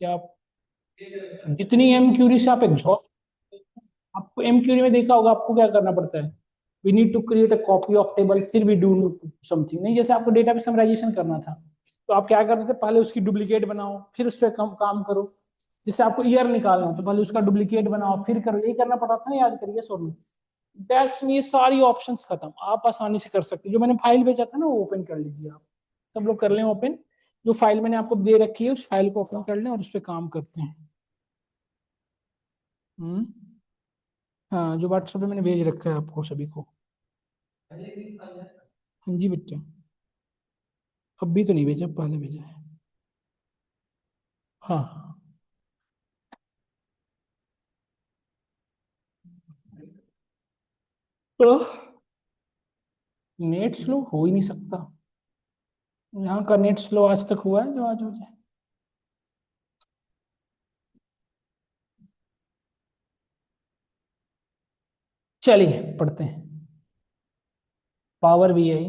कि आप जितनी एम क्यूरी से आप एग्जॉस्ट, आपको एम क्यूरी में देखा होगा आपको क्या करना पड़ता है। We need to create a copy of table, फिर वी डू समथिंग। नहीं, जैसे आपको डेटा पे समराइजेशन करना था तो आप क्या करते थे, पहले उसकी डुप्लीकेट बनाओ फिर उस पर काम करो। जैसे आपको ईयर निकालना हो तो पहले उसका डुप्लीकेट बनाओ फिर करो, ये करना पड़ता था ना, याद करिए सोनू। डेक्स में ये सारी ऑप्शंस खत्म, आप आसानी से कर सकते हो। जो मैंने फाइल भेजा था ना वो ओपन कर लीजिए आप, सब लोग कर लें ओपन। जो फाइल मैंने आपको दे रखी है उस फाइल को ओपन कर लें और उस पर काम करते हैं। हम्म। हाँ, जो व्हाट्सएप पे मैंने भेज रखा है आपको सभी को। हाँ जी बच्चा, अभी तो नहीं भेजा, पहले भेजा है। हाँ। तो नेट स्लो हो ही नहीं सकता। यहाँ का नेट स्लो आज तक हुआ है जो आज हो जाए। चलिए पढ़ते हैं। Power BI,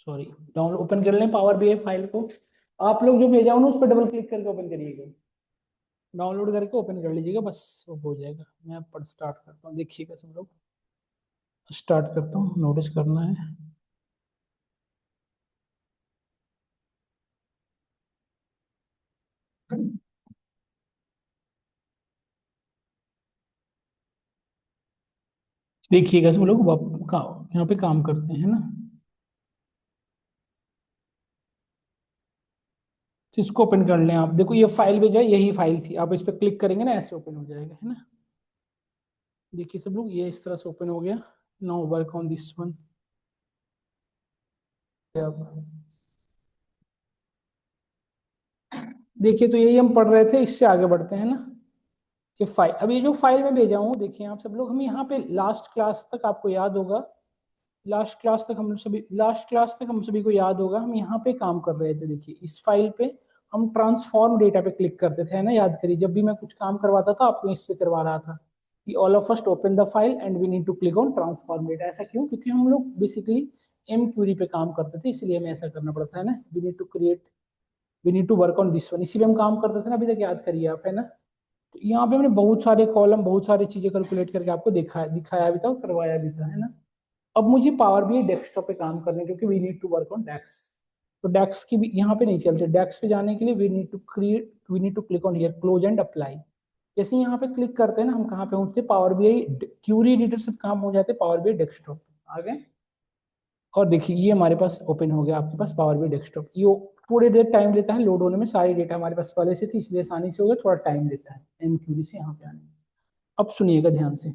sorry, download open कर लें पावर बीआई फाइल को। आप लोग जो भेजा हो ना उस पर डबल क्लिक करके ओपन करिएगा, डाउनलोड करके ओपन कर लीजिएगा, बस वो हो जाएगा। मैं पढ़ स्टार्ट करता हूँ, देखिएगा सब लोग। स्टार्ट करता हूँ, नोटिस करना है। देखिएगा सब लोग, यहाँ पे काम करते हैं ना। तो इसको ओपन कर लें आप, देखो ये फाइल भेजा है, यही फाइल थी, आप इस पर क्लिक करेंगे ना ऐसे ओपन हो जाएगा, है ना। देखिए सब लोग, ये इस तरह से ओपन हो गया। Now work on this one. अब देखिए, तो यही हम पढ़ रहे थे, इससे आगे बढ़ते हैं ना। ये फाइल, अब ये जो फाइल में भेजा हूँ देखिए आप सब लोग, हम यहाँ पे लास्ट क्लास तक आपको याद होगा, लास्ट क्लास तक हम सभी को याद होगा, हम यहाँ पे काम कर रहे थे। देखिए इस फाइल पे हम ट्रांसफॉर्म डेटा पे क्लिक करते थे, है ना, याद करिए। जब भी मैं कुछ काम करवाता था आपको इस पे करवा रहा था कि all of first open the file and we need to click on transform data. ऐसा क्यों? क्योंकि हम लोग बेसिकली एम क्यूरी पे काम करते थे, इसलिए हमें ऐसा करना पड़ता है ना। We need to work on this one, इसी पे हम काम करते थे ना अभी तक, याद करिए आप, है ना। तो यहाँ पे हमने बहुत सारे कॉलम, बहुत सारी चीजें कैलकुलेट करके आपको दिखाया भी था और करवाया भी था, है ना। अब मुझे पावर बीआई डेस्कटॉप पे काम करना है क्योंकि we need to work on decks. तो डेक्स की भी यहाँ पे नहीं चलते, डेक्स पे जाने के लिए we need to click on here, close and apply. जैसे यहाँ पे क्लिक करते हैं ना, हम कहाँ पे पहुंचते हैं, पावर बीआई क्यूरी एडिटर से काम हो जाते हैं पावर बीआई डेस्कटॉप आ गए। और देखिए ये हमारे पास ओपन हो गया आपके पास पावर बीआई डेस्कटॉप। ये थोड़ी देर टाइम लेता है लोड होने में, सारी डेटा हमारे पास पहले से थी इसलिए आसानी से हो गया, थोड़ा टाइम लेता है एम क्यूरी से यहाँ पे आने में। अब सुनिएगा ध्यान से,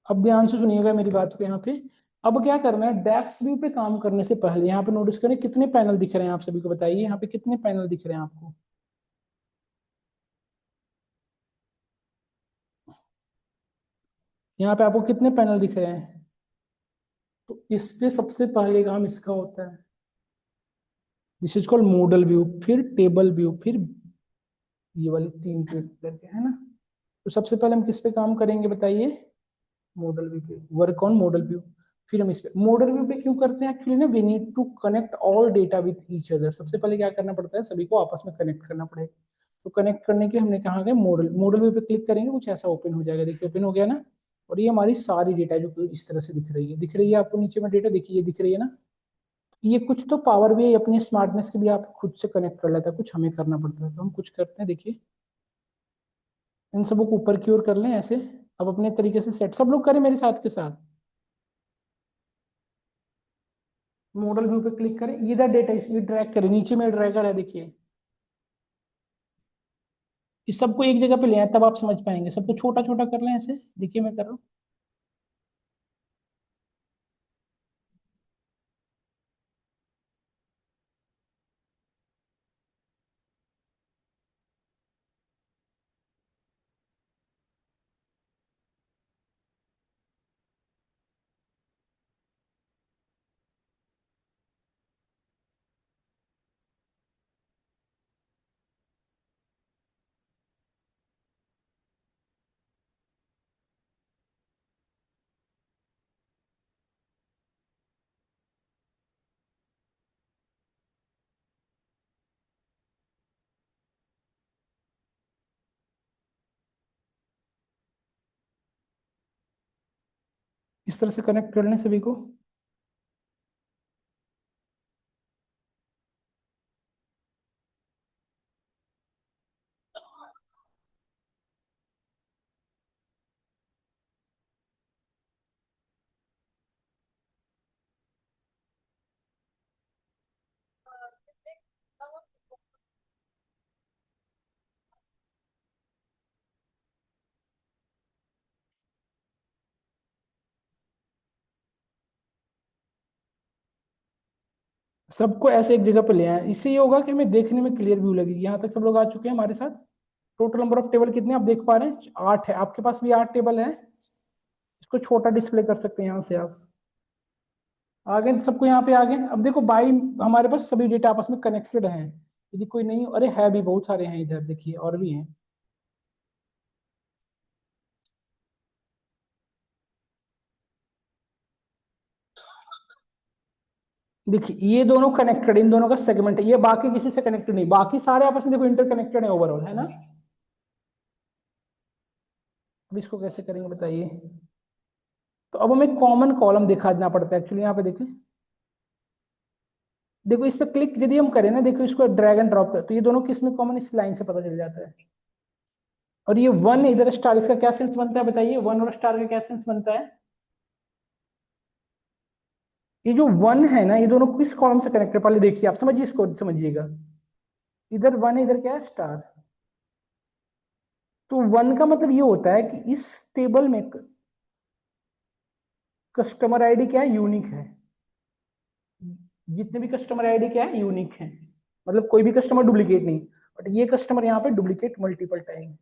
अब ध्यान से सुनिएगा मेरी बात को यहाँ पे। अब क्या करना है, डेक्स व्यू पे काम करने से पहले यहाँ पे नोटिस करें कितने पैनल दिख रहे हैं, आप सभी को बताइए यहाँ पे कितने पैनल दिख रहे हैं आपको। यहाँ पे आपको कितने पैनल दिख रहे हैं। तो इस पे सबसे पहले काम इसका होता है, this is called model view, फिर टेबल व्यू, फिर ये वाली तीन क्लिक करके, है ना। तो सबसे पहले हम किस पे काम करेंगे बताइए, मॉडल व्यू पे, वर्क ऑन मॉडल व्यू। फिर हम इस पे मॉडल व्यू पे क्यों करते हैं, एक्चुअली ना we need to connect all data with each other. सबसे पहले क्या करना पड़ता है, सभी को आपस में कनेक्ट करना पड़ेगा। तो कनेक्ट करने के हमने कहा गया मॉडल, मॉडल व्यू पे क्लिक करेंगे कुछ ऐसा ओपन हो जाएगा, देखिए ओपन हो गया ना। और ये हमारी सारी डेटा जो इस तरह से दिख रही है आपको नीचे में डेटा, देखिए ये दिख रही है ना। ये कुछ तो पावर भी अपनी स्मार्टनेस के लिए आप खुद से कनेक्ट कर लेता है, कुछ हमें करना पड़ता है, तो हम कुछ करते हैं देखिए। इन सबको ऊपर की ओर कर लें ऐसे। अब अपने तरीके से सेट सब लोग करें मेरे साथ के साथ। मॉडल व्यू पे क्लिक करें, इधर डेटा इसलिए ड्रैग करें, नीचे में ड्रैगर है देखिए। इस सबको एक जगह पे ले आए तब आप समझ पाएंगे, सबको छोटा छोटा कर लें ऐसे, देखिए मैं कर रहा हूँ। इस तरह से कनेक्ट कर लें सभी को। सबको ऐसे एक जगह पे ले आए, इससे ये होगा कि हमें देखने में क्लियर व्यू लगेगी। यहाँ तक सब लोग आ चुके हैं हमारे साथ। टोटल नंबर ऑफ टेबल कितने आप देख पा रहे हैं? 8 है। आपके पास भी 8 टेबल है। इसको छोटा डिस्प्ले कर सकते हैं यहाँ से आप। आ गए सबको? यहाँ पे आ गए। अब देखो बाई हमारे पास सभी डेटा आपस में कनेक्टेड हैं। यदि कोई नहीं, अरे है भी, बहुत सारे हैं इधर, देखिए और भी हैं। देखिए ये दोनों कनेक्टेड, इन दोनों का सेगमेंट है, ये बाकी किसी से कनेक्टेड नहीं, बाकी सारे आपस में देखो इंटरकनेक्टेड है ओवरऑल, है ना। अब इसको कैसे करेंगे बताइए? तो अब हमें कॉमन कॉलम दिखाना पड़ता है एक्चुअली। यहाँ पे देखिए, देखो इस पे क्लिक यदि हम करें ना, देखो इसको ड्रैग एंड ड्रॉप कर, तो ये दोनों किस में कॉमन, इस लाइन से पता चल जाता है। और ये वन इधर स्टार, इसका क्या सेंस बनता है बताइए? वन और स्टार का क्या सेंस बनता है? ये जो वन है ना, ये दोनों किस कॉलम से कनेक्टेड, पहले देखिए आप समझिए, इसको समझिएगा। इधर वन है, इधर क्या है? स्टार। तो वन का मतलब ये होता है कि इस टेबल में कस्टमर आईडी क्या है? यूनिक है। जितने भी कस्टमर आईडी क्या है? यूनिक है। मतलब कोई भी कस्टमर डुप्लीकेट नहीं। बट ये कस्टमर यहाँ पे डुप्लीकेट मल्टीपल टाइम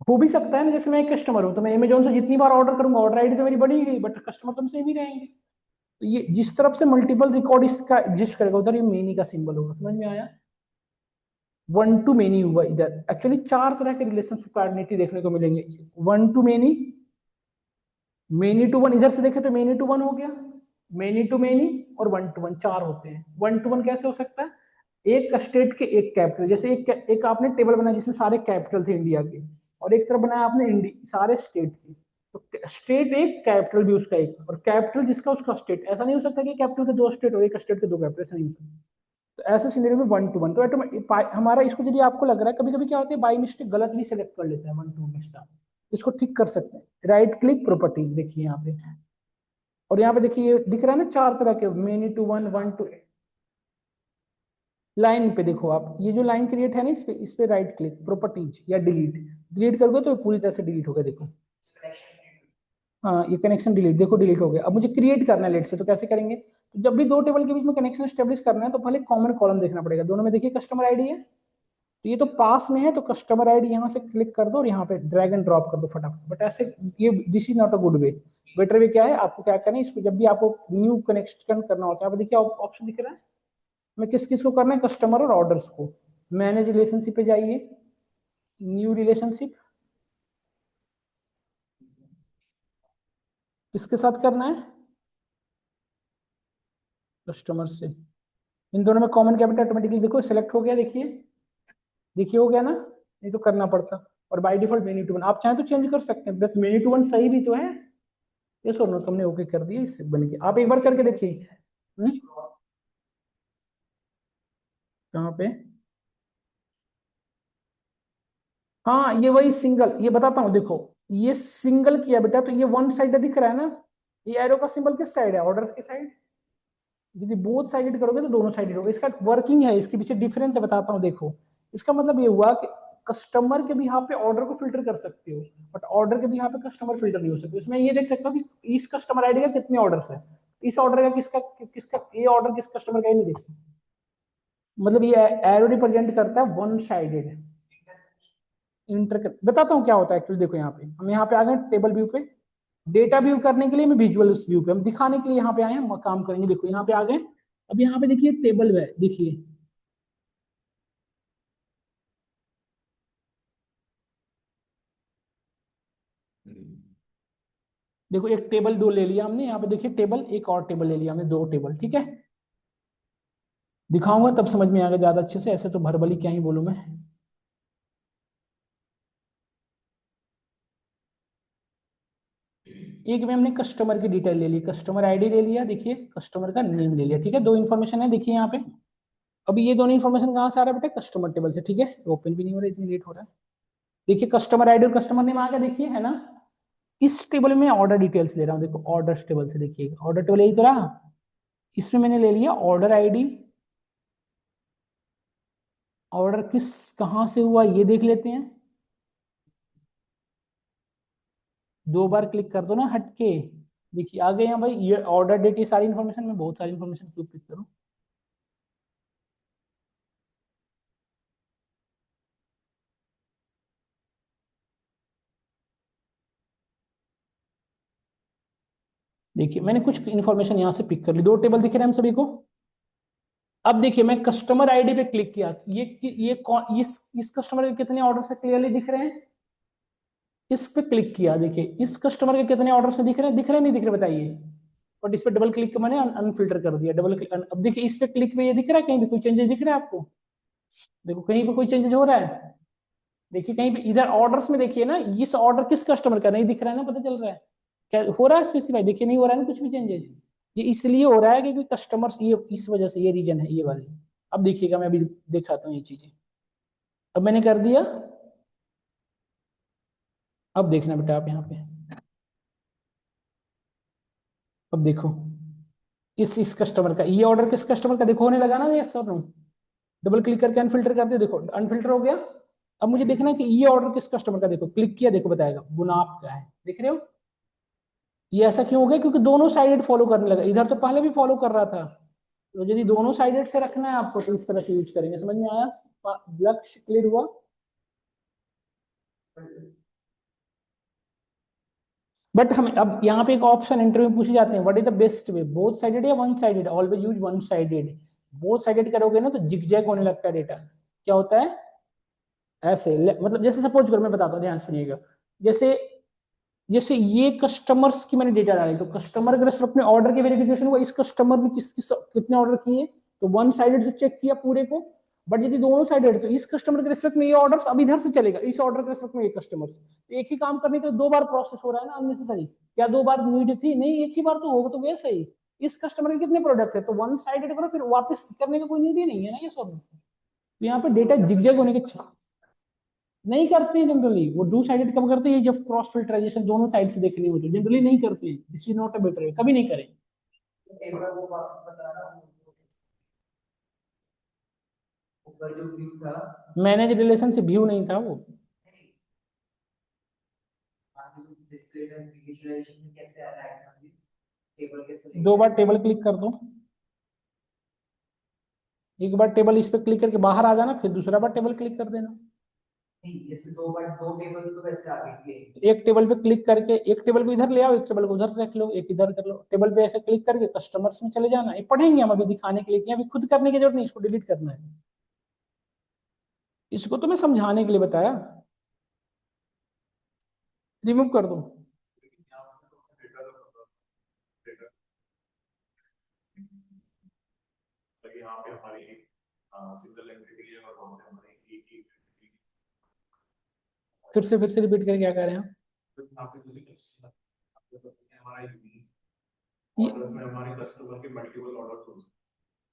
हो भी सकता है ना। जैसे मैं एक कस्टमर हूं, तो मैं अमेजोन से जितनी बार ऑर्डर करूंगा, ऑर्डर आईडी तो मेरी बढ़ी गई, बट कस्टमर तो सेम ही रहेंगे। तो ये जिस तरफ से मल्टीपल रिकॉर्ड इसका एग्जिस्ट करेगा, उधर ये मेनी का सिंबल होगा। समझ में आया? वन टू मेनी हुआ इधर। एक्चुअली चार तरह के रिलेशनशिप आइडेंटिटी देखने को मिलेंगे। One to many, many to one. इधर से देखे तो मेनी टू वन हो गया, मेनी टू मेनी, और वन टू वन, चार होते हैं। वन टू वन कैसे हो सकता है? एक स्टेट के एक कैपिटल, जैसे एक आपने टेबल बनाया जिसमें सारे कैपिटल थे इंडिया के, और एक तरफ बनाया आपने सारे स्टेट के। तो स्टेट एक, कैपिटल भी उसका एक, और कैपिटल जिसका उसका स्टेट। ऐसा नहीं हो सकता कि कैपिटल के दो स्टेट और एक स्टेट के दो कैपिटल, ऐसा नहीं हो सकता। तो ऐसे सिनेरियो में वन टू वन। तो हमारा इसको यदि आपको लग रहा है, कभी कभी क्या होता है बाई मिस्टेक गलत भी सिलेक्ट कर लेते हैं वन टू वन स्टार, इसको ठीक कर सकते हैं। राइट क्लिक प्रॉपर्टीज, देखिए यहाँ पे, और यहाँ पे देखिए ये दिख रहा है ना चार तरह के, many to one, one to. Line पे देखो आप, ये जो लाइन क्रिएट है ना, इस पे राइट क्लिक प्रॉपर्टीज या डिलीट। डिलीट करोगे तो पूरी तरह से डिलीट होगा, देखो। हाँ ये कनेक्शन डिलीट, देखो डिलीट हो गया। अब मुझे क्रिएट करना है लेट से, तो कैसे करेंगे? तो जब भी दो टेबल के बीच में कनेक्शन स्टेब्लिश करना है, तो पहले कॉमन कॉलम देखना पड़ेगा। दोनों में देखिए कस्टमर आईडी है, तो ये तो पास में है, तो कस्टमर आईडी यहाँ से क्लिक कर दो और यहाँ पे ड्रैग एंड ड्रॉप कर दो फटाफट। बट ऐसे ये this is not a good way. Better way क्या है? आपको क्या करना है, इसको जब भी आपको न्यू कनेक्शन करना होता है, आप देखिए ऑप्शन दिख रहा है, मैं किस किस को करना है, कस्टमर और ऑर्डर्स को। मैनेज रिलेशनशिप पे जाइए, न्यू रिलेशनशिप, किसके साथ करना है? कस्टमर से। इन दोनों में कॉमन कैपिटल ऑटोमेटिकली देखो सिलेक्ट हो गया, देखिए, देखिए हो गया ना, नहीं तो करना पड़ता। और by default many to one, आप चाहें तो चेंज कर सकते हैं, बट मेनी टू वन सही भी तो है। ये सो नो तुमने ओके कर दिया, इससे बन गया। आप एक बार करके देखिए। कहाँ पे? हाँ ये वही सिंगल, ये बताता हूँ देखो, ये सिंगल किया बेटा, तो ये वन साइड दिख रहा है ना। ये एरो का सिंबल किस साइड है? ऑर्डर की साइड। यदि बोथ साइडेड करोगे तो दोनों साइडेड होगा। इसका वर्किंग है, इसके पीछे डिफरेंस है, बताता हूँ देखो। इसका मतलब ये हुआ कि कस्टमर के भी यहाँ पे ऑर्डर को फिल्टर कर सकते हो, बट ऑर्डर के भी यहाँ पे कस्टमर फिल्टर नहीं हो सकते। इसमें ये देख सकते हो कि इस कस्टमर आईडी का कितने ऑर्डर्स है, इस ऑर्डर का किसका किसका, ये ऑर्डर किस कस्टमर का ही नहीं देख सकते। मतलब ये एरो रिप्रेजेंट करता है वन साइडेड इंटर। बताता हूँ क्या होता है एक्चुअली। देखो यहाँ पे हम यहाँ पे आ गए टेबल व्यू पे, डेटा व्यू करने के लिए मैं विजुअल व्यू पे, हम दिखाने के लिए यहाँ पे आए हैं, हम काम करेंगे। देखो यहाँ पे आ गए। अब यहाँ पे देखिए टेबल है, देखिए देखो एक टेबल दो ले लिया हमने, यहाँ पे देखिए टेबल, एक और टेबल ले लिया हमने, दो टेबल, ठीक है। दिखाऊंगा तब समझ में आएगा ज्यादा अच्छे से, ऐसे तो भरबली क्या ही बोलूं मैं। एक में हमने कस्टमर की डिटेल ले ली, कस्टमर आईडी ले लिया, देखिए कस्टमर का नेम ले लिया, ठीक है, दो इन्फॉर्मेशन है देखिए यहाँ पे। अभी ये दोनों इन्फॉर्मेशन कहाँ से आ रहा है बेटा, कस्टमर टेबल से, ठीक है, ओपन भी नहीं हो रहा, इतनी लेट हो रहा है। देखिए कस्टमर आईडी और कस्टमर नेम आ गया, देखिए है ना। इस टेबल में ऑर्डर डिटेल्स ले रहा हूँ, देखो ऑर्डर टेबल से, देखिए ऑर्डर टेबल यही तो रहा, इसमें मैंने ले लिया ऑर्डर आईडी, ऑर्डर किस कहां से हुआ ये देख लेते हैं, दो बार क्लिक कर दो ना हटके, देखिए आ गए यहाँ भाई, ये ऑर्डर डेट, ये सारी इन्फॉर्मेशन, में बहुत सारी इन्फॉर्मेशन क्यों क्लिक करूँ। देखिए मैंने कुछ इन्फॉर्मेशन यहाँ से पिक कर ली, दो टेबल दिख रहे हैं हम सभी को। अब देखिए मैं कस्टमर आईडी पे क्लिक किया, ये कौन, इस कस्टमर के कितने ऑर्डर से क्लियरली दिख रहे हैं, इस पे क्लिक किया, देखिए इस कस्टमर के कितने ऑर्डर से दिख रहे हैं नहीं दिख रहे बताइए। बट इस पे डबल क्लिक मैंने अनफिल्टर कर दिया, डबल क्लिक, अब देखिए इस पे क्लिक पे ये दिख रहा है, कहीं भी कोई चेंजेस दिख रहा है आपको, देखो कहीं पे कोई चेंजेस हो रहा है, देखिए कहीं पे इधर ऑर्डर्स में देखिए ना, इस ऑर्डर किस कस्टमर का नहीं दिख रहा है ना, पता चल रहा है क्या हो रहा है स्पेसिफाई, देखिए नहीं हो रहा है ना कुछ भी चेंजेस, ये इसलिए हो रहा है क्योंकि कस्टमर्स, ये इस वजह से ये रीजन है ये वाली। अब देखिएगा मैं अभी दिखाता हूँ ये चीजें, अब मैंने कर दिया, अब देखना बेटा आप यहाँ पे, अब देखो इस कस्टमर का, ये ऑर्डर किस कस्टमर का देखो होने लगा ना, ये सब डबल क्लिक करके अनफिल्टर करते देखो अनफिल्टर हो गया। अब मुझे देखना है कि ये ऑर्डर किस कस्टमर का, देखो क्लिक किया, देखो बताएगा गुनाब का है, देख रहे हो, ये ऐसा क्यों हो गया, क्योंकि दोनों साइडेड फॉलो करने लगा, इधर तो पहले भी फॉलो कर रहा था, तो यदि दोनों साइडेड से रखना है आपको तो इस तरह से यूज करेंगे, समझ में आया, लक्ष्य क्लियर हुआ। बट हम अब यहाँ पे एक ऑप्शन इंटरव्यू पूछे जाते हैं, what is the best way, both sided या one sided, always use one sided, both sided करोगे ना तो जिगजैग होने लगता है डेटा, क्या होता है ऐसे, मतलब जैसे सपोज करो, मैं बताता हूँ ध्यान सुनिएगा, जैसे जैसे ये कस्टमर्स की मैंने डेटा डाली, तो कस्टमर अगर सिर्फ अपने ऑर्डर के वेरिफिकेशन हुआ, इस कस्टमर ने किस किस कितने ऑर्डर किए, तो वन साइडेड से चेक किया पूरे को। बट यदि दोनों साइडेड, तो इस कस्टमर के रिस्पेक्ट में ये ऑर्डर्स अब इधर से चलेगा, इस ऑर्डर के रिस्पेक्ट में ये कस्टमर्स, तो एक ही काम करने के लिए दो बार प्रोसेस हो रहा है ना अननेसेसरी, क्या दो बार नीड थी, नहीं एक ही बार तो होगा, तो वैसे ही इस कस्टमर के कितने प्रोडक्ट है, तो वन साइडेड करो, फिर वापस करने का कोई नीड ही नहीं है ना ये सब, तो यहाँ पे डेटा जिगजैग होने के नहीं करते हैं जनरली, वो टू साइडेड कब करते हैं, जब क्रॉस फिल्टराइजेशन दोनों साइड से देखनी होती है, जनरली नहीं करते हैं, this is not a better way, कभी नहीं करें। मैनेज रिलेशन से व्यू नहीं था वो, दो बार टेबल क्लिक कर दो, एक बार टेबल इस पे क्लिक करके बाहर आ जाना, फिर दूसरा बार टेबल क्लिक कर देना, जैसे दो बार दो टेबल तो वैसे आ गई थी, एक टेबल पे क्लिक करके, एक टेबल को इधर ले आओ, एक टेबल को उधर रख लो, एक इधर कर लो, टेबल पे ऐसे क्लिक करके कस्टमर्स में चले जाना, ये पढ़ेंगे हम अभी दिखाने के लिए, कि अभी खुद करने की जरूरत नहीं, इसको डिलीट करना है, इसको तो मैं समझाने के लिए बताया, रिमूव कर दो। फिर से रिपीट करके क्या कह रहे हैं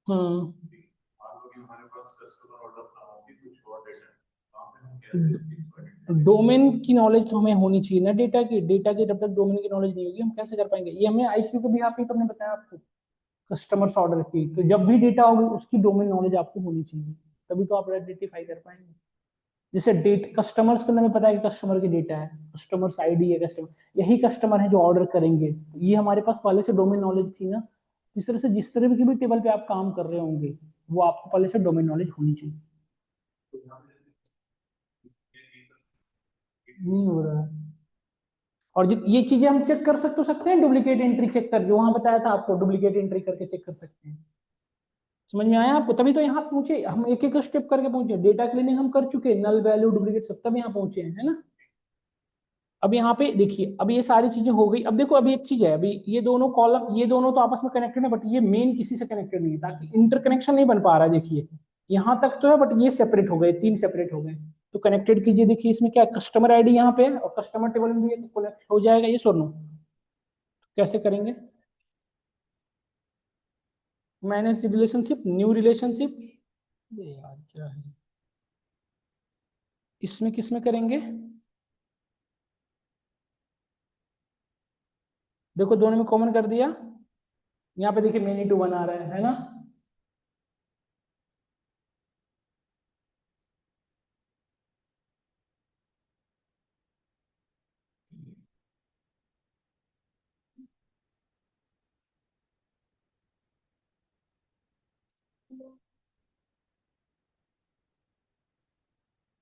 हम्म, डोमेन की नॉलेज तो हमें होनी चाहिए ना, डेटा की जब तक डोमेन की नॉलेज नहीं होगी हम कैसे कर पाएंगे, ये हमें आईक्यू के बिहाफ पे तो हमने बताया आपको, कस्टमर्स ऑर्डर की, तो जब भी डेटा होगी उसकी डोमेन नॉलेज आपको होनी चाहिए, तभी तो आप आइडेंटिफाई कर पाएंगे। जैसे डेट कस्टमर्स के अंदर हमें पता है कि कस्टमर की डेटा है, कस्टमर्स आईडी है, कस्टमर यही कस्टमर है जो ऑर्डर करेंगे, तो ये हमारे पास पहले से डोमेन नॉलेज थी ना, इस तरह से जिस तरह की भी टेबल पे आप काम कर रहे होंगे वो आपको पहले से डोमेन नॉलेज होनी चाहिए। नहीं हो रहा है, और ये चीजें हम चेक कर सकते हैं, डुप्लीकेट एंट्री चेक कर, जो वहां बताया था आपको, डुप्लीकेट एंट्री करके चेक कर सकते हैं, समझ में आया आपको, तभी तो यहाँ पहुंचे हम, एक एक स्टेप करके पहुंचे, डेटा क्लीनिंग हम कर चुके, नल वैल्यू डुप्लीकेट सब तब यहाँ पहुंचे हैं, है ना। अब यहाँ पे देखिए, अब ये सारी चीजें हो गई, अब देखो अभी एक चीज है, अभी ये दोनों कॉलम, ये दोनों तो आपस में कनेक्टेड है, बट ये मेन किसी से कनेक्टेड नहीं है, ताकि इंटरकनेक्शन नहीं बन पा रहा है, देखिए यहाँ तक तो है, बट ये सेपरेट हो गए, तीन सेपरेट हो गए, तो कनेक्टेड कीजिए, देखिए इसमें क्या कस्टमर आईडी यहाँ पे है, और कस्टमर टेबल में भी है, तो कनेक्ट हो जाएगा ये, सुनो कैसे करेंगे? मैनेज रिलेशनशिप, न्यू रिलेशनशिप, यार क्या है इसमें, किस में करेंगे? देखो दोनों में कॉमन कर दिया, यहाँ पे देखिए मेनी टू बना रहा है ना।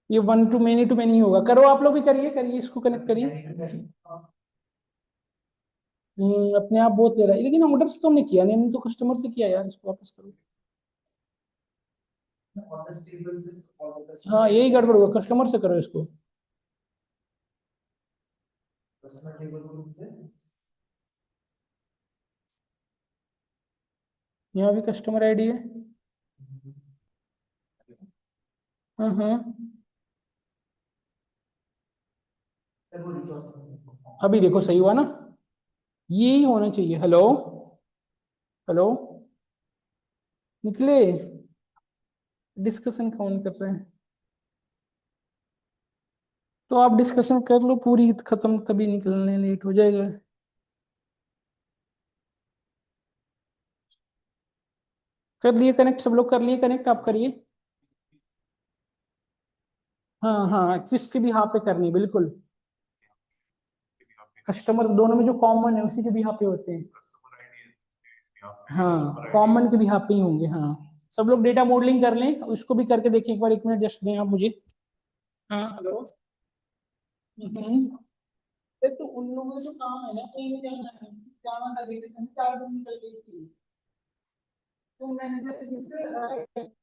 ये वन टू मेनी होगा। करो आप लोग भी, करिए करिए, इसको कनेक्ट करिए। अपने आप बहुत ले रहा है, लेकिन ऑर्डर से तो हमने किया नहीं, हमने तो कस्टमर से किया यार, इसको वापस करो। हाँ यही गड़बड़ होगा, कस्टमर से करो इसको। यहाँ भी कस्टमर आईडी है। हाँ। अभी देखो सही हुआ ना, यही होना चाहिए। हेलो, हेलो, निकले? डिस्कशन कौन कर रहे हैं? तो आप डिस्कशन कर लो पूरी खत्म, तभी निकलने लेट हो जाएगा। कर लिए कनेक्ट, सब लोग कर लिए कनेक्ट, आप करिए। हाँ हाँ, जिसके भी यहाँ पे करनी बिल्कुल। कस्टमर दोनों में जो कॉमन है उसी के भी यहाँ पे होते हैं। हाँ कॉमन के भी यहाँ पे ही होंगे। हाँ सब लोग डेटा मॉडलिंग कर लें, उसको भी करके देखें एक बार, 1 मिनट जस्ट दें आप मुझे। हाँ हेलो। हम्म। तो उन लोगों का जो काम है ना, कहीं नहीं जाना है, जाना था, लेकिन 4 दिन निकल गई थी। तो मैनेजर जिससे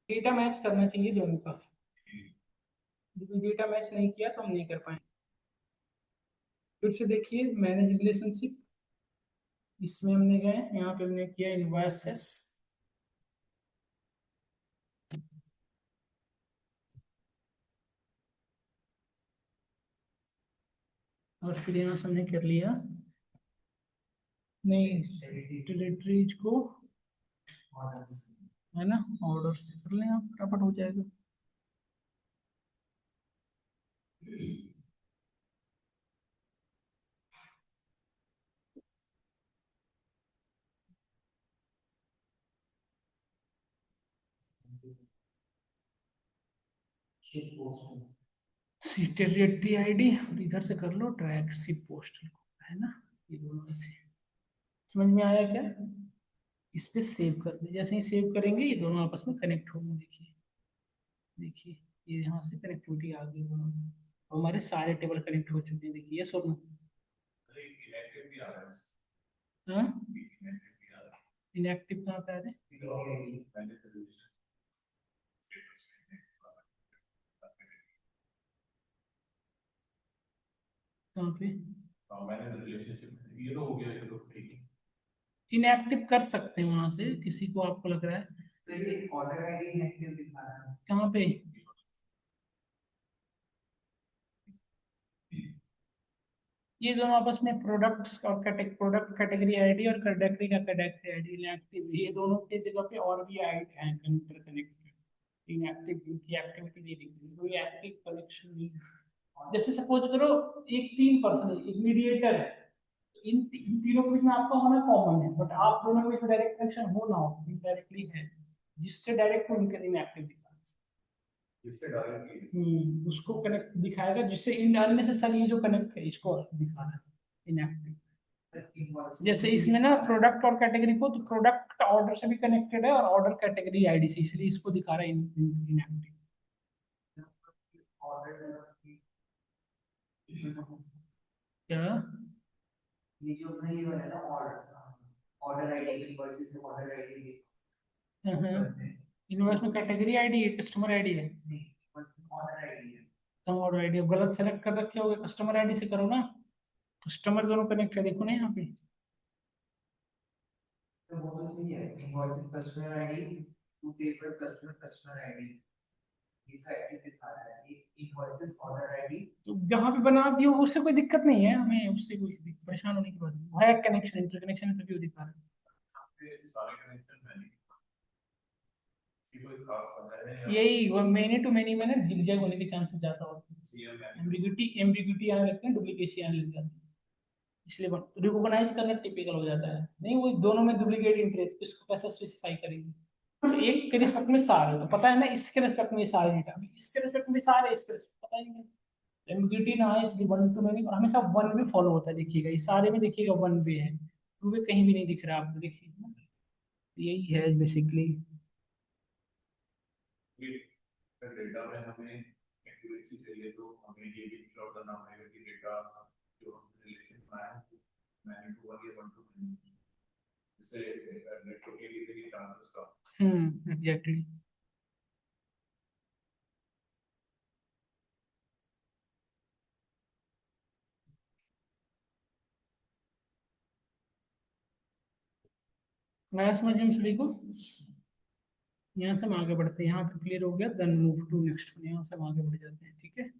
डेटा मैच करना चाहिए दोनों का, लेकिन डेटा मैच नहीं किया तो हम नहीं कर पाएंगे। फिर से देखिए मैनेज रिलेशनशिप, इसमें हमने गए, यहाँ पे हमने किया इनवॉइसेस, और फिर यहाँ से हमने कर लिया, नहीं टेरिटरीज को, है ना, ऑर्डर से कर लें आप, फटाफट हो जाएगा। टेरिटरी आईडी, और इधर से कर लो ट्रैक शिप पोस्टल, है ना, ये दोनों ऐसे। समझ में आया क्या? इस पे सेव कर दे, जैसे ही सेव करेंगे ये दोनों आपस में कनेक्ट होंगे, देखिए देखिए, ये यहाँ से कनेक्टिविटी आ गई दोनों में। और हमारे सारे टेबल कनेक्ट हो चुके हैं, देखिए ये सोनू। हाँ, इनएक्टिव कहाँ पे आ रहे हैं? कहाँ पे? इनएक्टिव कर सकते हैं वहां से, किसी को आपको लग रहा है? तो ये ऑर्डर आईडी इनएक्टिव दिखा रहा है कहाँ पे? ये दोनों आपस में प्रोडक्ट्स और प्रोडक्ट कैटेगरी आईडी और कैटेगरी का कैटेगरी आईडी इनएक्टिव, ये दोनों के जगह पे और भी आईडी हैं कनेक्टेड, इनएक्टिव, इनकी एक्टिविटी नहीं दिख रही, कोई एक्टिव कनेक्शन नहीं। जैसे सपोज करो एक तीन पर्सन है, एक मीडिएटर है, इन तीनों के बीच में आपका होना कॉमन है, बट आप दोनों में डायरेक्ट कनेक्शन हो ना हो, इनडायरेक्टली है, जिससे डायरेक्ट उनके इनएक्टिव दिखा, उसको कनेक्ट दिखाएगा, जिससे इन अननेसेसरी जो कनेक्ट है इसको दिखा रहा है इनएक्टिव। जैसे इसमें ना प्रोडक्ट और कैटेगरी को, तो प्रोडक्ट ऑर्डर से भी कनेक्टेड है और ऑर्डर कैटेगरी आईडी से, इसलिए इसको दिखा रहा है इनएक्टिव। क्या ये जो अपना ये वाला है ना, ऑर्डर ऑर्डर आईडी, इनवॉइसेस में ऑर्डर आईडी, इनवॉइस में कैटेगरी आईडी है, कस्टमर आईडी है, ऑर्डर आईडी है, तो ऑर्डर आईडी गलत सेलेक्ट कर रखे होगे, कस्टमर आईडी से करो ना, कस्टमर दोनों कनेक्ट है, देखो ना यहाँ पे। तो वो तो नहीं है, इनवॉइसेस कस्टमर आईडी, टू पे फॉर कस्टमर कस्टमर आईडी, ये तो एक्टिव दिखा रहा है, ये इनवॉइसेस ऑर्डर आईडी, तो जहाँ पे बना दियो उससे कोई दिक्कत नहीं है, हमें उससे कोई परेशान होने की बात नहीं, वो है कनेक्शन, इंटरकनेक्शन तो क्यों दिखा रहा है? यही वो मेनी टू मेनी में ना जिगजैग होने के चांसेस ज्यादा होते हैं, एम्बिग्यूटी एम्बिग्यूटी आने लगते हैं, डुप्लीकेसी आने लग जाती है, इसलिए रिकॉग्नाइज करना टिपिकल हो जाता है, नहीं वो दोनों में डुप्लीकेट इंटरेस्ट, इसको कैसे स्पेसिफाई करेंगे? तो एक के रिस्पेक्ट में सारे, तो पता है ना, इसके रिस्पेक्ट में सारे डेटा, इसके रिस्पेक्ट में सारे, इसके रिस्पेक्ट पता ही नहीं, एम्बिग्यूटी ना है इसलिए वन टू मेनी, और हमेशा वन वे फॉलो होता है, देखिएगा इस सारे में देखिएगा वन वे है, टू वे कहीं भी नहीं दिख रहा आपको, देखिए यही है बेसिकली। डेटा में हमें एक्यूरेसी चाहिए तो हमें ये भी श्योर करना पड़ेगा कि डेटा जो हमने रिलेशन बनाया है मैंने टू वन या वन टू मैनी, जिससे नेटवर्क के लिए चांसेस का एग्जैक्टली। मैं समझ में सभी को, यहाँ से हम आगे बढ़ते हैं, यहाँ पे क्लियर हो गया, देन मूव टू नेक्स्ट, यहाँ से हम आगे बढ़ जाते हैं, ठीक है।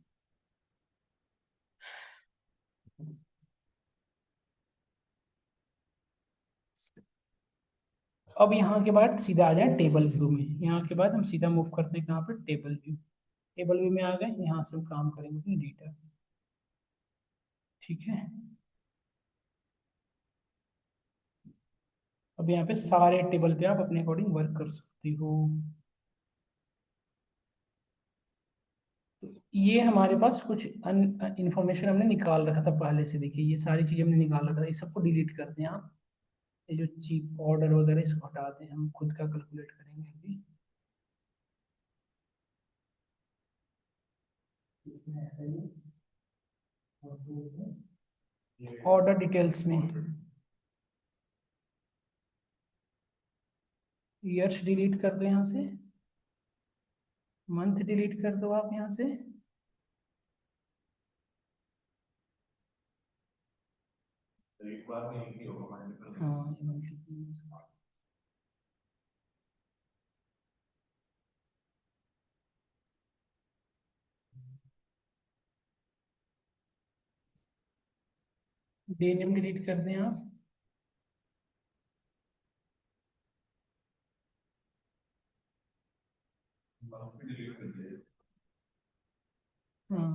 अब यहाँ के बाद सीधा आ जाए टेबल व्यू में, यहाँ के बाद हम सीधा मूव करते हैं कहाँ पे, टेबल व्यू। टेबल व्यू में आ गए, यहाँ से हम काम करेंगे डेटा, ठीक है। अब यहाँ पे सारे टेबल पे आप अपने अकॉर्डिंग वर्क कर सकते हो। तो ये हमारे पास कुछ इंफॉर्मेशन हमने निकाल रखा था पहले से, देखिए ये सारी चीजें हमने निकाल रखा था, ये सबको डिलीट कर दें आप, ये जो चीप ऑर्डर वगैरह इसको हटा दें, हम खुद का कैलकुलेट करेंगे अभी। ऑर्डर डिटेल्स में ईयर्स डिलीट कर दो यहाँ से, मंथ डिलीट कर दो आप यहाँ से। हाँ, डे नेम डिलीट कर दें आप। हाँ,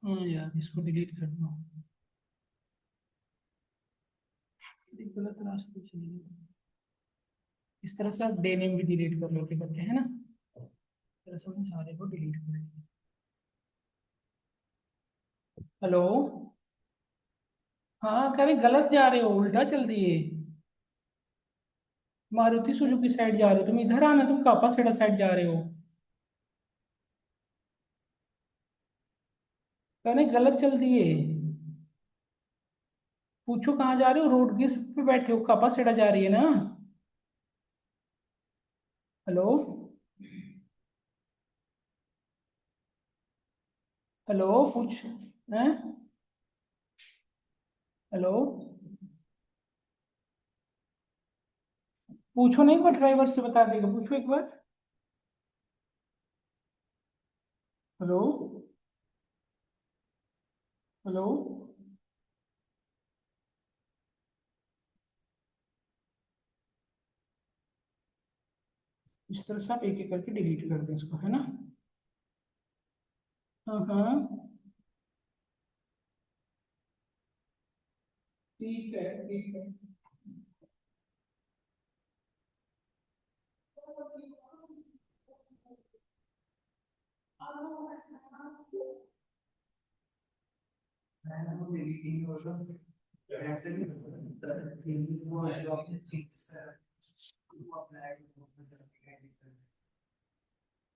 हाँ यार, इसको डिलीट कर दो। ये गलत रास्ते चले गए। इस तरह से आप डे नेम भी डिलीट कर लो करके, है ना। इस तरह से हमने सारे को डिलीट कर दिया। हेलो। हाँ, कह रहे गलत जा रहे हो, उल्टा चल दिए। मारुति सुजुकी साइड जा रहे हो तुम, इधर आना, तुम कापा सेड़ा साइड जा रहे हो। कहने गलत चल दिए। पूछो कहाँ जा रहे हो, रोड किस पे बैठे हो, कापा सेड़ा जा रही है ना। हेलो। हेलो पूछ। हैं। हेलो। पूछो नहीं, पर ड्राइवर से बता देगा, पूछो एक बार। हेलो। हेलो। इस तरह से आप एक एक करके डिलीट कर दें इसको, है ना। हाँ हाँ, ठीक है ठीक है।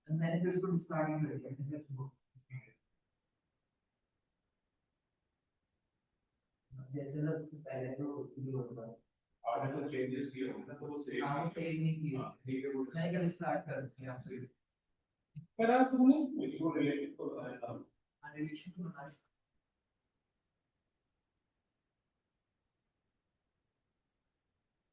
मैंने फिर उसको डिस्कार्ड ही कर दिया। जैसे ना पहले तो ये होता है, आपने तो चेंजेस किए होंगे ना, तो वो सेव नहीं किए। हाँ, ठीक है, वो मैंने कल स्टार्ट कर दिया आपसे। करा तुमने इसको रिलेटेड तो रिलेशन तो